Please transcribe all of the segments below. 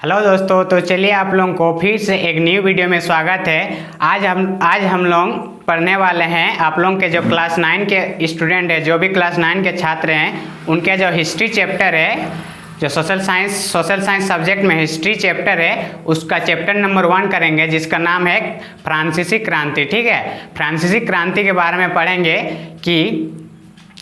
Hello दोस्तों, तो चलिए आप लोगों को फिर से एक न्यू वीडियो में स्वागत है। आज हम लोग पढ़ने वाले हैं आप लोगों के जो क्लास 9 के स्टूडेंट है, जो भी क्लास 9 के छात्र हैं, उनके जो हिस्ट्री चैप्टर है, जो सोशल साइंस सब्जेक्ट में हिस्ट्री चैप्टर है, उसका चैप्टर नंबर 1 करेंगे, जिसका नाम है फ्रांसीसी क्रांति। ठीक है, फ्रांसीसी क्रांति के बारे में पढ़ेंगे कि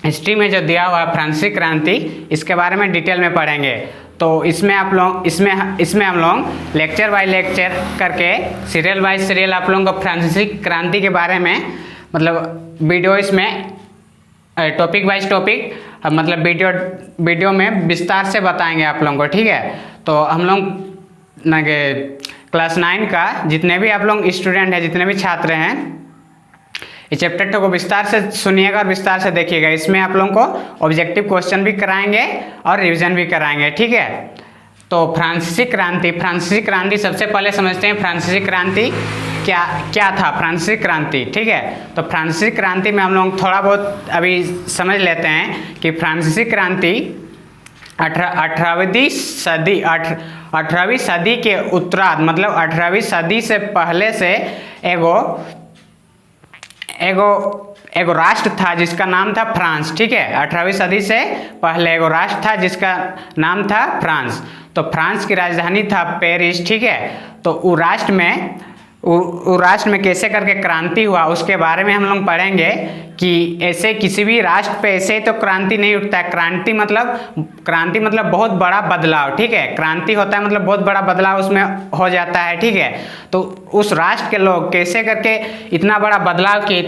हिस्ट्री में जो दिया हुआ फ्रांसीसी क्रांति, इसके बारे में डिटेल में पढ़ेंगे। तो इसमें हम लोग लेक्चर बाय लेक्चर करके सीरियल बाय सीरियल आप लोगों को फ्रांसीसी क्रांति के बारे में मतलब वीडियो इसमें टॉपिक वाइज टॉपिक मतलब वीडियो में विस्तार से बताएंगे आप लोगों को। ठीक है, तो हम लोग ना क्लास 9 का जितने भी आप लोग स्टूडेंट हैं, जितने भी छात्र हैं, इस चैप्टर को विस्तार से सुनिएगा और विस्तार से देखिएगा। इसमें आप लोगों को ऑब्जेक्टिव क्वेश्चन भी कराएंगे और रिवीजन भी कराएंगे। ठीक है, तो फ्रांसीसी क्रांति सबसे पहले समझते हैं फ्रांसीसी क्रांति क्या था। फ्रांसीसी क्रांति, ठीक है, तो फ्रांसीसी क्रांति में हम लोग थोड़ा बहुत अभी समझ लेते हैं कि फ्रांसीसी क्रांति 18वीं सदी के उत्तरार्ध, मतलब 18वीं सदी से पहले से एगो राष्ट्र था जिसका नाम था फ्रांस। ठीक है, 18वीं सदी से पहले एगो राष्ट्र था जिसका नाम था फ्रांस। तो फ्रांस की राजधानी था पेरिस। ठीक है, तो वो राष्ट्र में कैसे करके क्रांति हुआ, उसके बारे में हम लोग पढ़ेंगे कि ऐसे किसी भी राष्ट्र पे ऐसे तो क्रांति नहीं उठता है। क्रांति मतलब बहुत बड़ा बदलाव। ठीक है, क्रांति होता है मतलब बहुत बड़ा बदलाव उसमें हो जाता है। ठीक है, तो उस राष्ट्र के लोग कैसे करके इतना बड़ा बदलाव किए,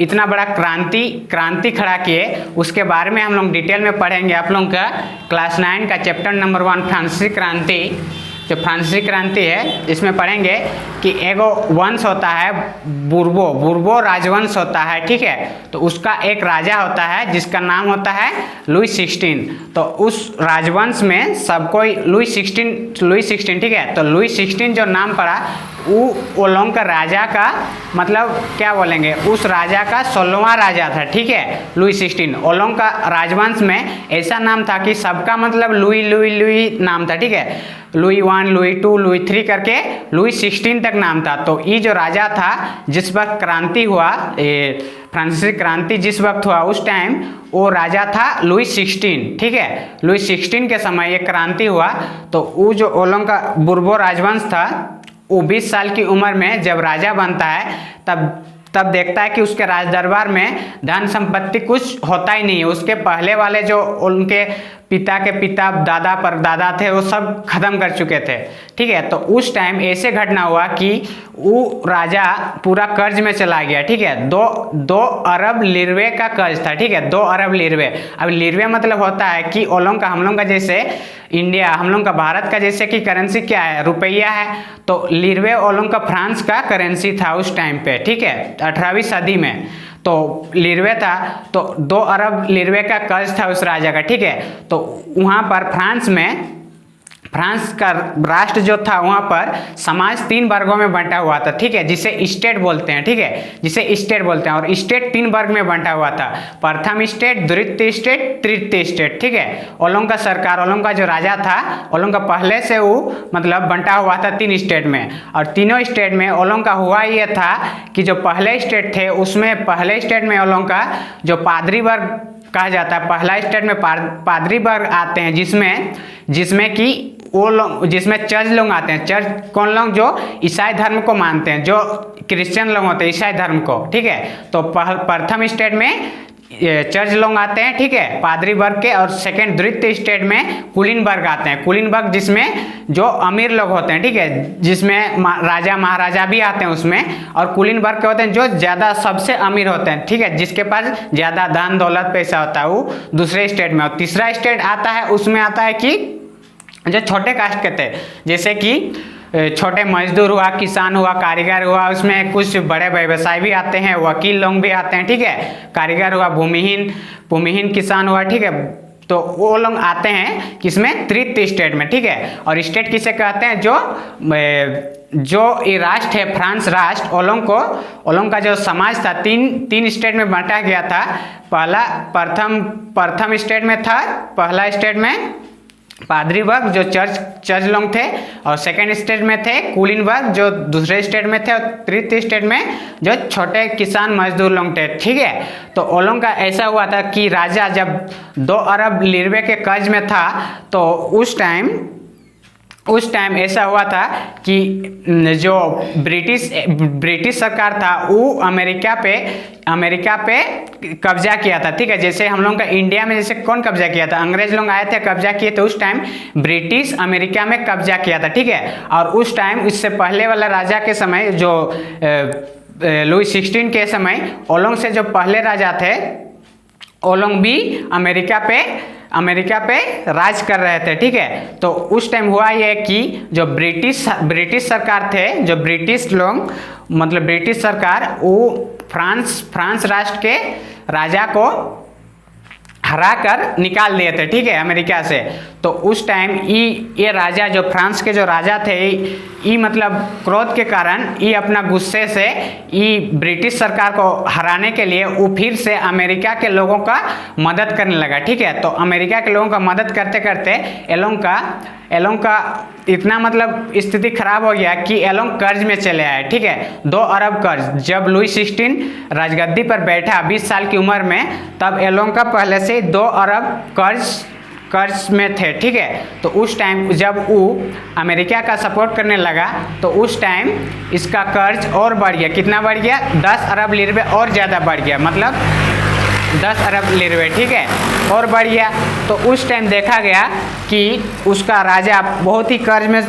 इतना बड़ा क्रांति खड़ा किए, उसके बारे में हम लोग डिटेल में पढ़ेंगे। आप लोगों का क्लास 9 का चैप्टर नंबर 1 फ्रांसीसी क्रांति, जो फ्रांसीसी क्रांति है, इसमें पढ़ेंगे कि एगो वंश होता है बुर्बो राजवंश होता है। ठीक है, तो उसका एक राजा होता है जिसका नाम होता है लुई 16। तो उस राजवंश में सब कोई लुई 16, ठीक है, तो लुई 16 जो नाम पड़ा वो लोगों का राजा का मतलब क्या बोलेंगे, उस राजा का 16वां राजा था। ठीक है, लुई 16 ओलोंग का राजवंश में ऐसा नाम था कि सबका मतलब लुई नाम था। ठीक है, लुई 1, लुई 2, लुई 3 करके लुई 16 तक नाम था। तो ये जो राजा था, जिस वक्त क्रांति हुआ, फ्रांसीसी क्रांति जिस वक्त हुआ, उस टाइम वो राजा था लुई 16। ठीक है, लुई 16 के समय ये क्रांति हुआ। तो वो जो ओलोंग का बुर्बो राजवंश था, वो 20 साल की उम्र में जब राजा बनता है, तब देखता है कि उसके राज दरबार में धन संपत्ति कुछ होता ही नहीं है। उसके पहले वाले जो उनके पिता के पिता दादा परदादा थे, वो सब खत्म कर चुके थे। ठीक है, तो उस टाइम ऐसे घटना हुआ कि वो राजा पूरा कर्ज में चला गया। ठीक है, 2 अरब लिरवे का कर्ज था। ठीक है, 2 अरब लिरवे। अब लिरवे मतलब होता है कि हम लोग का जैसे इंडिया, हम लोग का भारत का जैसे कि करेंसी क्या है, रुपया है, तो लिरवे ओलों का फ्रांस का करेंसी था उस टाइम पे। ठीक है, 18वीं सदी में तो लिरवे था, तो 2 अरब लिरवे का कर्ज था उस राजा का। ठीक है, तो वहाँ पर फ्रांस का राष्ट्र जो था, वहाँ पर समाज 3 वर्गों में बंटा हुआ था। ठीक है, जिसे स्टेट बोलते हैं। ठीक है, जिसे स्टेट बोलते हैं, और स्टेट 3 वर्ग में बंटा हुआ था, प्रथम स्टेट, द्वितीय स्टेट, तृतीय स्टेट। ठीक है, ओलों का सरकार, ओलों का जो राजा था, ओलों का पहले से वो मतलब बंटा हुआ था 3 स्टेट में, और तीनों स्टेट में ओलों का हुआ ये था कि जो पहले स्टेट थे, उसमें पहले स्टेट में ओलों का जो पादरी वर्ग कहा जाता है, पहला स्टेट में पादरी वर्ग आते हैं, जिसमें कि वो लोग, जिसमें चर्च लोग आते हैं। चर्च कौन लोग? जो ईसाई धर्म को मानते हैं, जो क्रिश्चियन लोग होते हैं ईसाई धर्म को। ठीक है, तो प्रथम स्टेट में चर्च लोग आते हैं। ठीक है, पादरी वर्ग के, और सेकंड द्वितीय स्टेट में कुलीन वर्ग आते हैं। कुलीन वर्ग जिसमें जो अमीर लोग होते हैं। ठीक है, जिसमें राजा महाराजा भी आते हैं उसमें, और कुलीन वर्ग के होते हैं जो ज़्यादा सबसे अमीर होते हैं। ठीक है, जिसके पास ज़्यादा धन दौलत पैसा होता है, वो दूसरे स्टेट में। और तीसरा स्टेट आता है, उसमें आता है कि जो छोटे कास्ट के थे, जैसे कि छोटे मजदूर हुआ, किसान हुआ, कारीगर हुआ, उसमें कुछ बड़े व्यवसाय भी आते हैं, वकील लोग भी आते हैं। ठीक है, कारीगर हुआ, भूमिहीन किसान हुआ। ठीक है, तो वो लोग आते हैं किसमें? तृतीय स्टेट में। ठीक है, और स्टेट किसे कहते हैं? जो ये राष्ट्र है फ्रांस राष्ट्र, ओलों का जो समाज था, तीन स्टेट में बांटा गया था। प्रथम स्टेट में था, पहला स्टेट में पादरी वर्ग जो चर्च लोग थे, और सेकंड स्टेज में थे कुलीन वर्ग जो दूसरे स्टेट में थे, और तृतीय स्टेट में जो छोटे किसान मजदूर लोग थे। ठीक है, तो उन लोगों का ऐसा हुआ था कि राजा जब 2 अरब लिरवे के कर्ज में था, तो उस टाइम ऐसा हुआ था कि जो ब्रिटिश सरकार था वो अमेरिका पे कब्जा किया था। ठीक है, जैसे हम लोग का इंडिया में जैसे कौन कब्जा किया था, अंग्रेज लोग आए थे कब्जा किए, तो उस टाइम ब्रिटिश अमेरिका में कब्जा किया था। ठीक है, और उस टाइम इससे पहले वाला राजा के समय जो लुई 16 के समय ओलोंग से जो पहले राजा थे ओलोंग भी अमेरिका पे राज कर रहे थे। ठीक है, तो उस टाइम हुआ ये कि जो ब्रिटिश सरकार थे, जो ब्रिटिश लोग मतलब ब्रिटिश सरकार वो फ्रांस राष्ट्र के राजा को हरा कर निकाल दिए थे। ठीक है, अमेरिका से। तो उस टाइम ये राजा जो फ्रांस के जो राजा थे ये मतलब क्रोध के कारण ये अपना गुस्से से ये ब्रिटिश सरकार को हराने के लिए वो फिर से अमेरिका के लोगों का मदद करने लगा। ठीक है, तो अमेरिका के लोगों का मदद करते करते एलोंग का इतना मतलब स्थिति खराब हो गया कि एलोंग कर्ज में चले आए। ठीक है, 2 अरब कर्ज। जब लुई 16 राजगद्दी पर बैठा 20 साल की उम्र में, तब एलोंग का पहले से 2 अरब कर्ज में थे। ठीक है, तो उस टाइम जब वो अमेरिका का सपोर्ट करने लगा तो उस टाइम इसका कर्ज और बढ़ गया। कितना बढ़ गया? 10 अरब लिरवे और ज़्यादा बढ़ गया, मतलब 10 अरब लिरवे। ठीक है, और बढ़ गया। तो उस टाइम देखा गया कि उसका राजा बहुत ही कर्ज में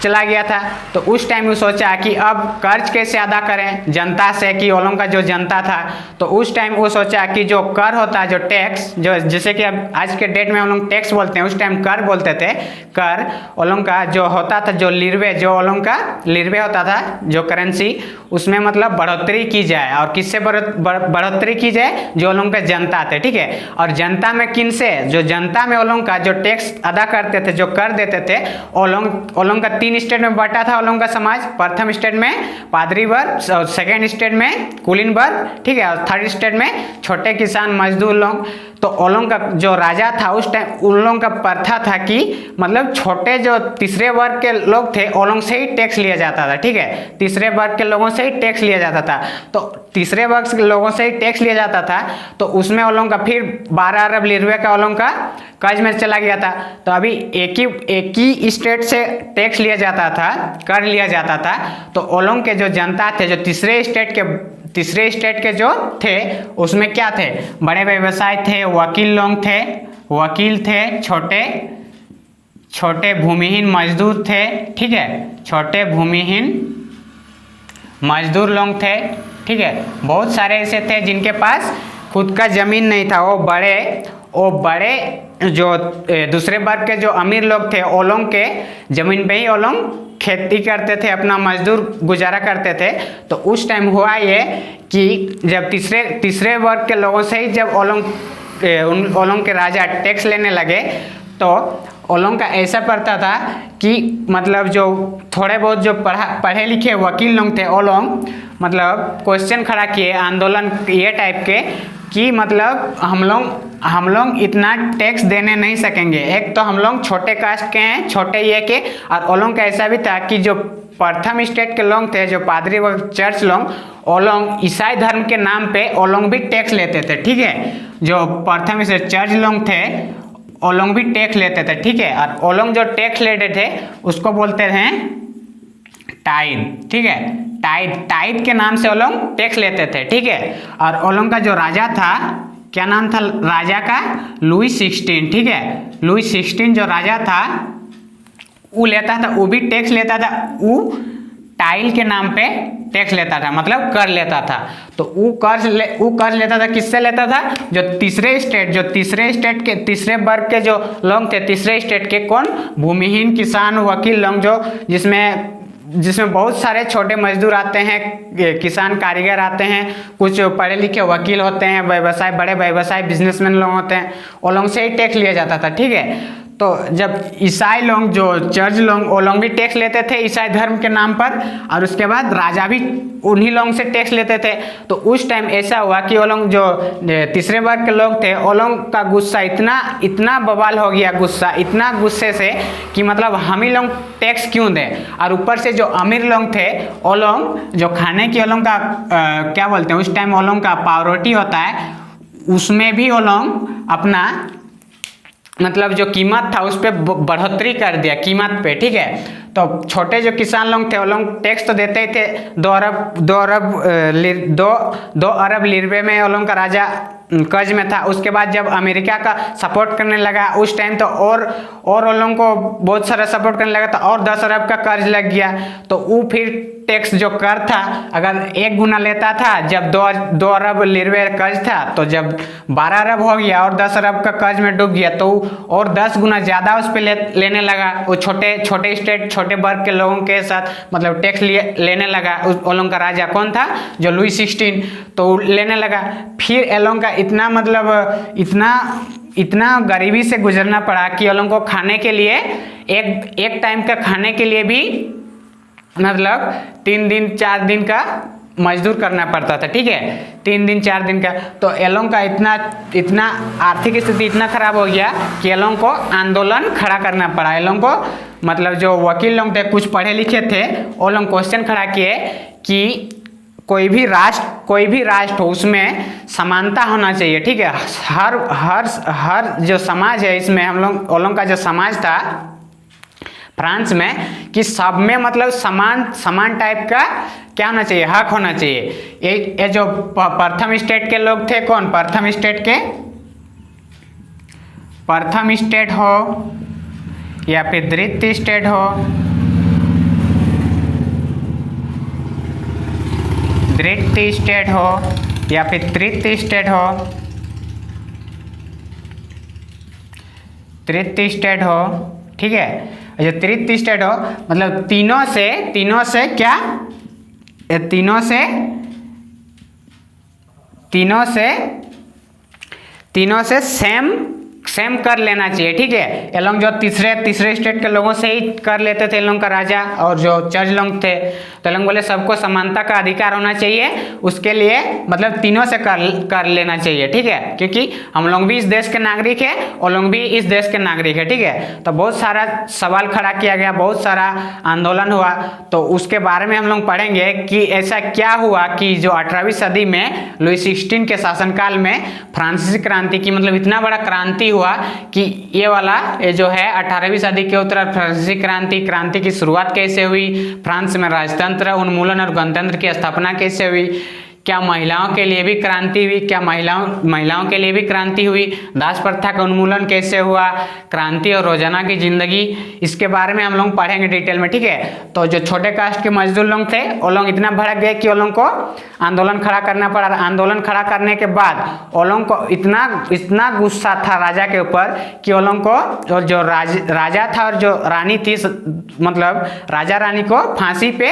चला गया था। तो उस टाइम वो सोचा कि अब कर्ज कैसे अदा करें जनता से, कि ओलोंग का जो जनता था। तो उस टाइम वो सोचा कि जो कर होता है, जो टैक्स, जो जैसे कि अब आज के डेट में हम लोग टैक्स बोलते हैं, उस टाइम कर बोलते थे। कर ओलोंग का जो होता था, जो लिरवे, जो ओलोंग का लिरवे होता था, जो करेंसी, उसमें मतलब बढ़ोतरी की जाए। और किससे बढ़ोतरी की जाए? जो ओलोंग का जनता थे। ठीक है, और जनता में किन से? जो जनता में ओलोंग का जो टैक्स अदा करते थे, जो कर देते थे, ओलोंग का 3 स्टेट में बांटा था ओलोंग का समाज। प्रथम स्टेट में पादरी वर्ग, सेकेंड स्टेट में कुलीन वर्ग, ठीक है, और थर्ड स्टेट में छोटे किसान मजदूर लोग। तो ओलोंग का जो राजा था उस टाइम उन लोगों का प्रथा था कि मतलब छोटे जो तीसरे वर्ग के लोग थे ओलोंग से ही टैक्स लिया जाता था। ठीक है, तीसरे वर्ग के लोगों से ही टैक्स लिया जाता था। तो तीसरे वर्ग के लोगों से ही टैक्स लिया जाता था, तो उसमें ओलोंग का फिर 12 अरब लिरवे का ओलोंग का कर्ज में चला गया था। तो अभी एक ही स्टेट से टैक्स लिया जाता था, कर लिया जाता था। तो ओलोंग के जो जनता थे, जो तीसरे स्टेट के जो थे, उसमें क्या थे? बड़े व्यवसाय थे, वकील थे, छोटे भूमिहीन मजदूर थे। ठीक है, छोटे भूमिहीन मजदूर लोग थे। ठीक है, बहुत सारे ऐसे थे जिनके पास खुद का जमीन नहीं था। वो बड़े जो दूसरे वर्ग के जो अमीर लोग थे, ओलोंग के जमीन पे ही ओलोंग खेती करते थे, अपना मजदूर गुजारा करते थे। तो उस टाइम हुआ ये कि जब तीसरे वर्ग के लोगों से ही जब ओलोंग के राजा टैक्स लेने लगे, तो ओलोंग का ऐसा पड़ता था कि मतलब जो थोड़े बहुत जो पढ़े लिखे वकील लोग थे, ओलोंग मतलब क्वेश्चन खड़ा किए, आंदोलन ये टाइप के कि मतलब हम लोग इतना टैक्स देने नहीं सकेंगे। एक तो हम लोग छोटे कास्ट के हैं, छोटे ये के, और ओलोंग का ऐसा भी था कि जो प्रथम स्टेट के लोग थे, जो पादरी व चर्च लोग, ओलोंग ईसाई धर्म के नाम पे ओलोंग भी टैक्स लेते थे। ठीक है, जो प्रथम स्टेट चर्च लोग थे ओलोंग भी टैक्स लेते थे। ठीक है, और ओलोंग जो टैक्स लेते थे उसको बोलते हैं टाइड। ठीक है, टाइड के नाम से ओलोंग टैक्स लेते थे। ठीक है, और ओलोंग का जो राजा था, क्या नाम था राजा का? लुई 16। ठीक है, लुई 16 जो राजा था वो लेता था, वो भी टैक्स लेता था। वो टाइल के नाम पे टैक्स लेता था, मतलब कर लेता था। तो वो कर्ज लेता था, किससे लेता था? जो तीसरे स्टेट के तीसरे वर्ग के जो लोग थे, तीसरे स्टेट के कौन? भूमिहीन किसान वकील लोग, जो जिसमें बहुत सारे छोटे मजदूर आते हैं, किसान कारीगर आते हैं, कुछ पढ़े लिखे वकील होते हैं, बड़े व्यवसाय बिजनेसमैन लोग होते हैं, वो लोग से ही टैक्स लिया जाता था। ठीक है, तो जब ईसाई लोग जो चर्च लोग वो लोग भी टैक्स लेते थे ईसाई धर्म के नाम पर, और उसके बाद राजा भी उन्हीं लोगों से टैक्स लेते थे। तो उस टाइम ऐसा हुआ कि वो लोग जो तीसरे वर्ग के लोग थे वो लोग का गुस्सा इतना बवाल हो गया, इतना गुस्से से कि मतलब हम ही लोग टैक्स क्यों दें। और ऊपर से जो अमीर लोग थे वो लोग जो खाने की वो लोग का क्या बोलते हैं उस टाइम वो लोग का पावरोटी होता है, उसमें भी वो लोग अपना मतलब जो कीमत था उस पर बढ़ोतरी कर दिया कीमत पे, ठीक है। तो छोटे जो किसान लोग थे वो लोग टैक्स तो देते ही थे। 2 अरब लिरवे में वो लोग का राजा कर्ज में था। उसके बाद जब अमेरिका का सपोर्ट करने लगा उस टाइम तो और वो लोगों को बहुत सारा सपोर्ट करने लगा, तो और 10 अरब का कर्ज लग गया। तो वो फिर टैक्स जो कर था अगर 1 गुना लेता था, जब 2 अरब लिरवे कर्ज था तो जब 12 अरब हो गया और 10 अरब का कर्ज में डूब गया तो और 10 गुना ज़्यादा उस पर लेने लगा। वो छोटे स्टेट छोटे वर्ग के लोगों के साथ मतलब टैक्स लेने लगा। वो लोगों का राजा कौन था, जो लुई 16, तो लेने लगा। फिर ये लोगों का इतना मतलब इतना गरीबी से गुजरना पड़ा कि ये लोगों को खाने के लिए एक टाइम का खाने के लिए भी मतलब 3 दिन 4 दिन का मजदूर करना पड़ता था, ठीक है, 3 दिन 4 दिन का। तो ये लोगों का इतना आर्थिक स्थिति इतना खराब हो गया कि ये लोगों को आंदोलन खड़ा करना पड़ा। ये लोगों को मतलब जो वकील लोग थे कुछ पढ़े लिखे थे वो लोग क्वेश्चन खड़ा किए कि कोई भी राष्ट्र हो उसमें समानता होना चाहिए, ठीक है। हर जो समाज है इसमें हम लोग का जो समाज था फ्रांस में कि सब में मतलब समान टाइप का क्या होना चाहिए, हक होना चाहिए। ये जो प्रथम स्टेट के लोग थे, कौन प्रथम स्टेट हो या फिर द्वितीय स्टेट हो, द्वितीय स्टेट हो या फिर तृतीय स्टेट हो, तृतीय स्टेट हो, ठीक है। जो तृतीय स्टेट हो मतलब तीनों से क्या, तीनों से सेम कर लेना चाहिए, ठीक है। ये लोग जो तीसरे स्टेट के लोगों से ही कर लेते थे, इन लोगों का राजा और जो चर्च लोग थे, तो लोग बोले सबको समानता का अधिकार होना चाहिए, उसके लिए मतलब तीनों से कर लेना चाहिए, ठीक है, क्योंकि हम लोग भी इस देश के नागरिक है और लोग भी इस देश के नागरिक है, ठीक है। तो बहुत सारा सवाल खड़ा किया गया, बहुत सारा आंदोलन हुआ। तो उसके बारे में हम लोग पढ़ेंगे कि ऐसा क्या हुआ कि जो 18वीं सदी में लुई 16 के शासनकाल में फ्रांसीसी क्रांति की मतलब इतना बड़ा क्रांति हुआ कि ये जो है 18वीं सदी के उत्तर फ्रांसीसी क्रांति की शुरुआत कैसे हुई, फ्रांस में राजतंत्र उन्मूलन और गणतंत्र की स्थापना कैसे हुई, क्या महिलाओं के लिए भी क्रांति हुई, क्या महिलाओं के लिए भी क्रांति हुई, दास प्रथा का उन्मूलन कैसे हुआ, क्रांति और रोजाना की जिंदगी, इसके बारे में हम लोग पढ़ेंगे डिटेल में, ठीक है। तो जो छोटे कास्ट के मजदूर लोग थे वो लोग इतना भड़क गए कि वो लोग को आंदोलन खड़ा करना पड़ा। आंदोलन खड़ा करने के बाद वो लोग को इतना गुस्सा था राजा के ऊपर कि वो लोग को और जो राजा था और जो रानी थी मतलब राजा रानी को फांसी पे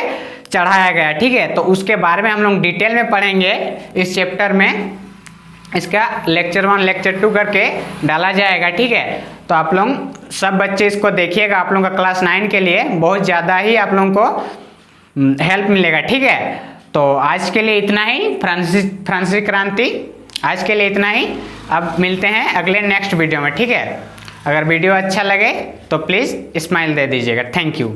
चढ़ाया गया, ठीक है। तो उसके बारे में हम लोग डिटेल में पढ़ेंगे इस चैप्टर में। इसका लेक्चर 1 लेक्चर 2 करके डाला जाएगा, ठीक है। तो आप लोग सब बच्चे इसको देखिएगा, आप लोगों का क्लास 9 के लिए बहुत ज़्यादा ही आप लोगों को हेल्प मिलेगा, ठीक है। तो आज के लिए इतना ही, फ्रांसीसी क्रांति आज के लिए इतना ही। अब मिलते हैं अगले नेक्स्ट वीडियो में, ठीक है। अगर वीडियो अच्छा लगे तो प्लीज़ स्माइल दे दीजिएगा। Thank you.